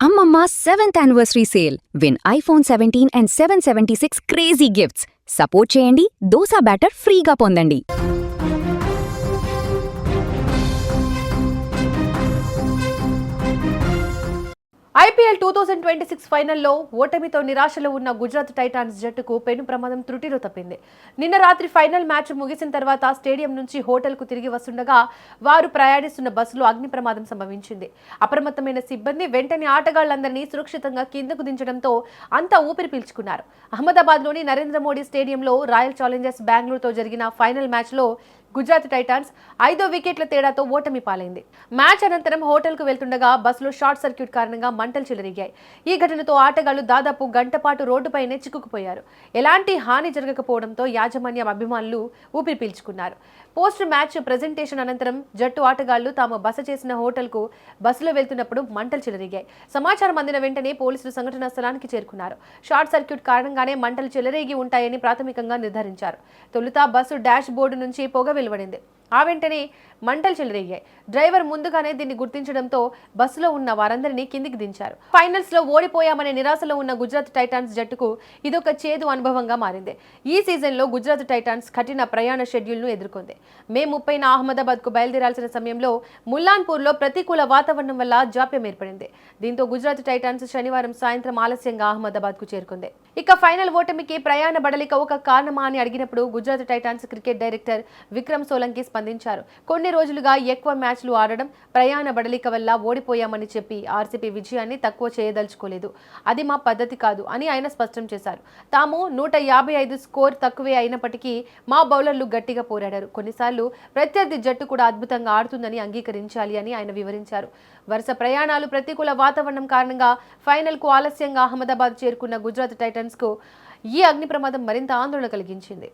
Ammamma 7th anniversary sale. Win iPhone 17 and 776 crazy gifts. Support చేయండి, dosa batter ఫ్రీగా పొందండి. IPL 2026 ఫైనల్లో ఓటమితో నిరాశలో ఉన్న గుజరాత్ టైటాన్స్ జట్టుకు పెను ప్రమాదం త్రుటిలో తప్పింది. నిన్న రాత్రి ఫైనల్ మ్యాచ్ ముగిసిన తర్వాత స్టేడియం నుంచి హోటల్కు తిరిగి వస్తుండగా వారు ప్రయాణిస్తున్న బస్సులో అగ్ని ప్రమాదం సంభవించింది. అప్రమత్తమైన సిబ్బంది వెంటనే ఆటగాళ్లందరినీ సురక్షితంగా కిందకు దించడంతో అంతా ఊపిరి పీల్చుకున్నారు. అహ్మదాబాద్లోని నరేంద్ర మోడీ స్టేడియంలో రాయల్ ఛాలెంజర్స్ బెంగళూరుతో జరిగిన ఫైనల్ మ్యాచ్లో గుజరాత్ టైటాన్స్ 5 వికెట్ల తేడాతో ఓటమి పాలైంది. మ్యాచ్ అనంతరం హోటల్కు వెళ్తుండగా బస్సులో షార్ట్ సర్క్యూట్ కారణంగా మంటలు చెలరేగాయి. ఈ ఘటనతో ఆటగాళ్లు దాదాపు గంట పాటు రోడ్డుపైనే చిక్కుకుపోయారు. ఎలాంటి హాని జరగకపోవడంతో యాజమాన్యం అభిమానులు ఊపిరి పీల్చుకున్నారు. పోస్ట్ మ్యాచ్ ప్రెజెంటేషన్ అనంతరం జట్టు ఆటగాళ్లు తాము బస చేసిన హోటల్కు బస్సులో వెళ్తున్నప్పుడు మంటలు చెలరేగాయి. సమాచారం అందిన వెంటనే పోలీసులు సంఘటనా స్థలానికి చేరుకున్నారు. షార్ట్ సర్క్యూట్ కారణంగానే మంటలు చెలరేగి ఉంటాయని ప్రాథమికంగా నిర్ధారించారు. తొలుత బస్సు డాష్ బోర్డు నుంచి పొగ వెలువడింది. ఆ వెంటనే మంటలు చెలరేగాయి. డ్రైవర్ ముందుగానే దీన్ని గుర్తించడంతో బస్సులో ఉన్న వారందరినీ కిందికి దించారు. ఫైనల్స్ లో ఓడిపోయామనే నిరాశలో ఉన్న గుజరాత్ టైటాన్స్ జట్టుకు ఇదొక చేదు అనుభవంగా మారింది. ఈ సీజన్ లో గుజరాత్ టైటాన్స్ కఠిన ప్రయాణ షెడ్యూల్ ను ఎదుర్కొంది. మే 30న అహ్మదాబాద్ కు బయలుదేరాల్సిన సమయంలో ముల్లాన్పూర్ లో ప్రతికూల వాతావరణం వల్ల జాప్యం ఏర్పడింది. దీంతో గుజరాత్ టైటాన్స్ శనివారం సాయంత్రం ఆలస్యంగా అహ్మదాబాద్ కు చేరుకుంది. ఇక ఫైనల్ ఓటమికి ప్రయాణ బడలిక ఒక కారణమా అని అడిగినప్పుడు Gujarat Titans cricket director Vikram Solanki స్పందించారు. కొన్ని రోజులుగా ఎక్కువ మ్యాచ్లు ఆడడం, ప్రయాణ బడలిక వల్ల ఓడిపోయామని చెప్పి ఆర్సీబీ విజయాన్ని తక్కువ చేయదలుచుకోలేదు. అది మా పద్ధతి కాదు అని ఆయన స్పష్టం చేశారు. తాము 155 స్కోర్ తక్కువే అయినప్పటికీ మా బౌలర్లు గట్టిగా పోరాడారు. కొన్నిసార్లు ప్రత్యర్థి జట్టు కూడా అద్భుతంగా ఆడుతుందని అంగీకరించాలి అని ఆయన వివరించారు. వరుస ప్రయాణాలు, ప్రతికూల వాతావరణం కారణంగా ఫైనల్ కు ఆలస్యంగా అహ్మదాబాద్ చేరుకున్న గుజరాత్ టైటన్స్ కు ఈ అగ్ని ప్రమాదం మరింత ఆందోళన కలిగించింది.